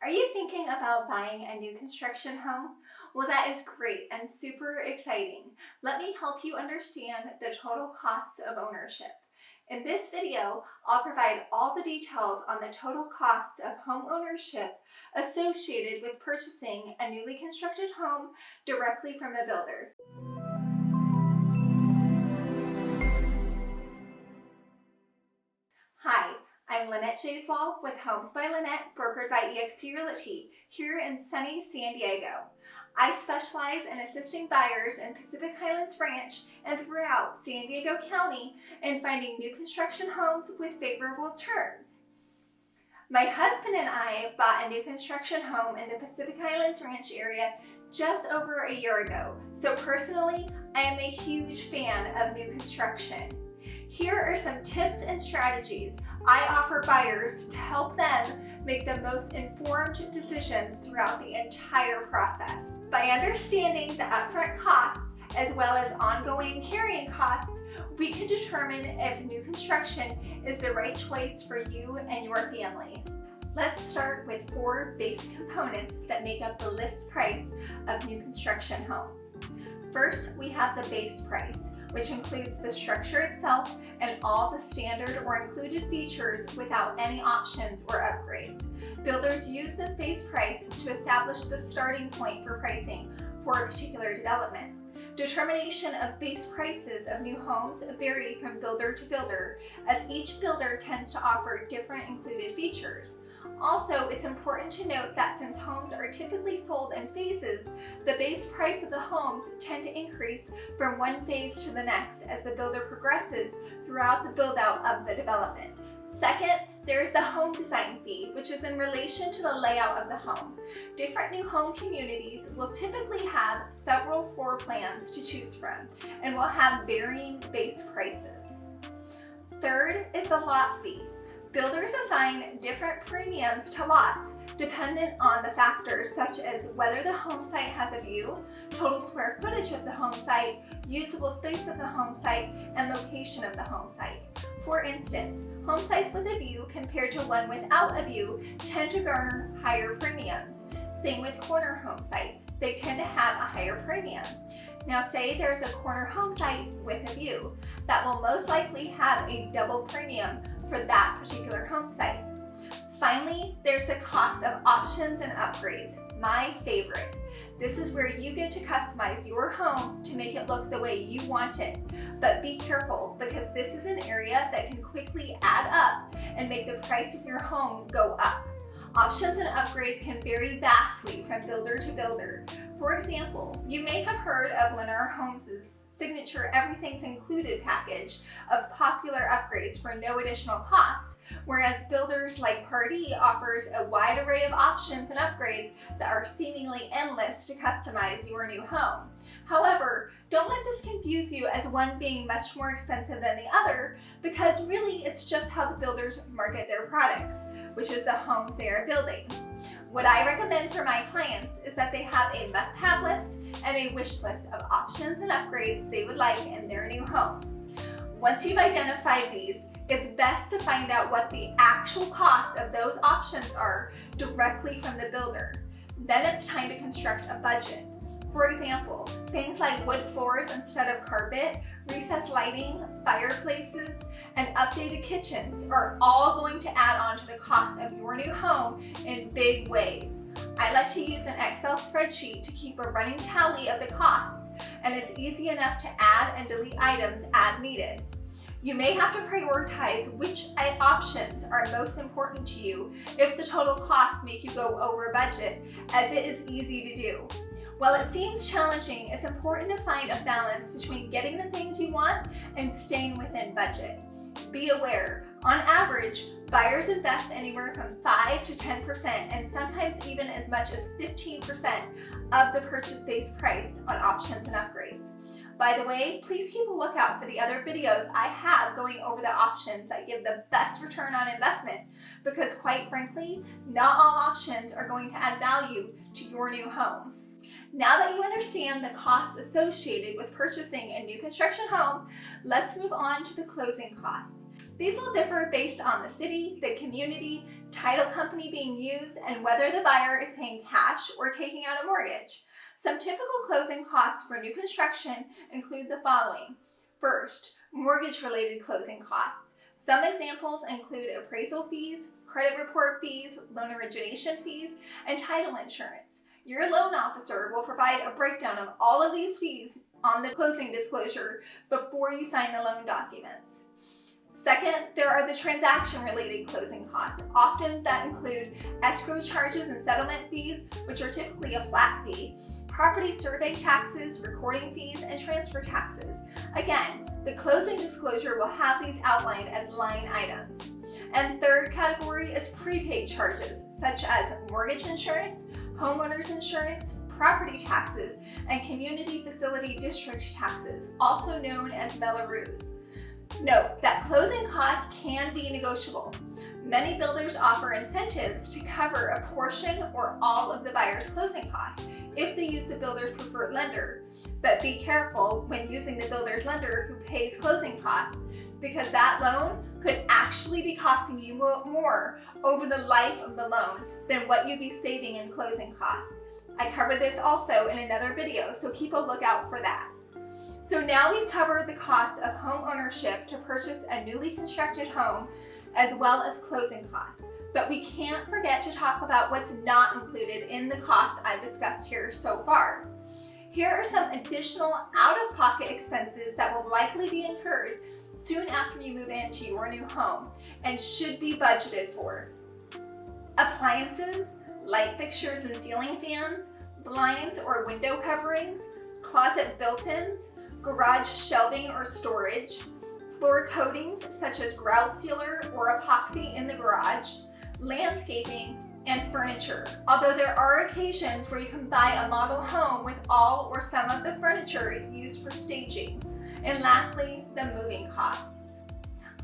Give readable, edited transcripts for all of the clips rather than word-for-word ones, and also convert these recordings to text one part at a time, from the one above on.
Are you thinking about buying a new construction home? Well, that is great and super exciting. Let me help you understand the total costs of ownership. In this video, I'll provide all the details on the total costs of home ownership associated with purchasing a newly constructed home directly from a builder. Hi, I'm Lynette Jaiswal with Homes by Lynette, brokered by eXp Realty, here in sunny San Diego. I specialize in assisting buyers in Pacific Highlands Ranch and throughout San Diego County in finding new construction homes with favorable terms. My husband and I bought a new construction home in the Pacific Highlands Ranch area just over a year ago, so personally, I am a huge fan of new construction. Here are some tips and strategies I offer buyers to help them make the most informed decisions throughout the entire process. By understanding the upfront costs as well as ongoing carrying costs, we can determine if new construction is the right choice for you and your family. Let's start with 4 basic components that make up the list price of new construction homes. First, we have the base price, which includes the structure itself and all the standard or included features without any options or upgrades. Builders use this base price to establish the starting point for pricing for a particular development. Determination of base prices of new homes vary from builder to builder, as each builder tends to offer different included features. Also, it's important to note that since homes are typically sold in phases, the base price of the homes tend to increase from one phase to the next as the builder progresses throughout the build-out of the development. Second, there is the home design fee, which is in relation to the layout of the home. Different new home communities will typically have several floor plans to choose from and will have varying base prices. Third is the lot fee. Builders assign different premiums to lots dependent on the factors such as whether the home site has a view, total square footage of the home site, usable space of the home site, and location of the home site. For instance, home sites with a view compared to one without a view tend to garner higher premiums. Same with corner home sites. They tend to have a higher premium. Now say there's a corner home site with a view. That will most likely have a double premium for that particular home site. Finally, there's the cost of options and upgrades, my favorite. This is where you get to customize your home to make it look the way you want it. But be careful, because this is an area that can quickly add up and make the price of your home go up. Options and upgrades can vary vastly from builder to builder. For example, you may have heard of Lennar Homes' signature Everything's Included package of popular upgrades for no additional costs, whereas builders like Pardee offers a wide array of options and upgrades that are seemingly endless to customize your new home. However, don't let this confuse you as one being much more expensive than the other, because really it's just how the builders market their products, which is the homes they are building. What I recommend for my clients is that they have a must-have list and a wish list of options and upgrades they would like in their new home. Once you've identified these, it's best to find out what the actual cost of those options are directly from the builder. Then it's time to construct a budget. For example, things like wood floors instead of carpet, recessed lighting, fireplaces, and updated kitchens are all going to add on to the cost of your new home in big ways. I like to use an Excel spreadsheet to keep a running tally of the costs, and it's easy enough to add and delete items as needed. You may have to prioritize which options are most important to you if the total costs make you go over budget, as it is easy to do. While it seems challenging, it's important to find a balance between getting the things you want and staying within budget. Be aware, on average, buyers invest anywhere from 5 to 10% and sometimes even as much as 15% of the purchase base price on options and upgrades. By the way, please keep a lookout for the other videos I have going over the options that give the best return on investment, because quite frankly, not all options are going to add value to your new home. Now that you understand the costs associated with purchasing a new construction home, let's move on to the closing costs. These will differ based on the city, the community, title company being used, and whether the buyer is paying cash or taking out a mortgage. Some typical closing costs for new construction include the following. First, mortgage-related closing costs. Some examples include appraisal fees, credit report fees, loan origination fees, and title insurance. Your loan officer will provide a breakdown of all of these fees on the closing disclosure before you sign the loan documents. Second, there are the transaction-related closing costs. Often that include escrow charges and settlement fees, which are typically a flat fee, property survey taxes, recording fees, and transfer taxes. Again, the closing disclosure will have these outlined as line items. And third category is prepaid charges, such as mortgage insurance, homeowner's insurance, property taxes, and community facility district taxes, also known as Melrose. Note that closing costs can be negotiable. Many builders offer incentives to cover a portion or all of the buyer's closing costs if they use the builder's preferred lender. But be careful when using the builder's lender who pays closing costs, because that loan could actually be costing you more over the life of the loan than what you'd be saving in closing costs. I covered this also in another video, so keep a lookout for that. So now we've covered the cost of home ownership to purchase a newly constructed home, as well as closing costs. But we can't forget to talk about what's not included in the costs I've discussed here so far. Here are some additional out-of-pocket expenses that will likely be incurred soon after you move into your new home and should be budgeted for. Appliances, light fixtures and ceiling fans, blinds or window coverings, closet built-ins, garage shelving or storage, floor coatings such as grout sealer or epoxy in the garage, landscaping, and furniture. Although there are occasions where you can buy a model home with all or some of the furniture used for staging. And lastly, the moving costs.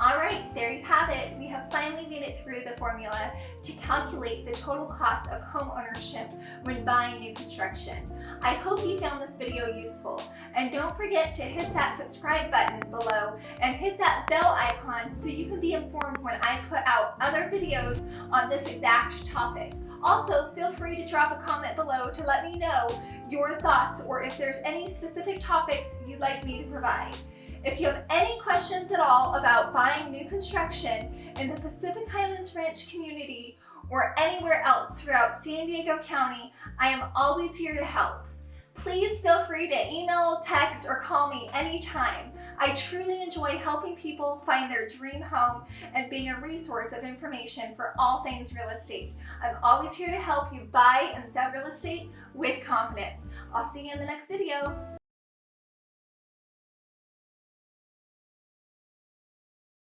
All right, there you have it. We have finally made it through the formula to calculate the total cost of home ownership when buying new construction. I hope you found this video useful, and don't forget to hit that subscribe button below and hit that bell icon so you can be informed when I put out other videos on this exact topic. Also, feel free to drop a comment below to let me know your thoughts or if there's any specific topics you'd like me to provide. If you have any questions at all about buying new construction in the Pacific Highlands Ranch community or anywhere else throughout San Diego County, I am always here to help. Please feel free to email, text, or call me anytime. I truly enjoy helping people find their dream home and being a resource of information for all things real estate. I'm always here to help you buy and sell real estate with confidence. I'll see you in the next video.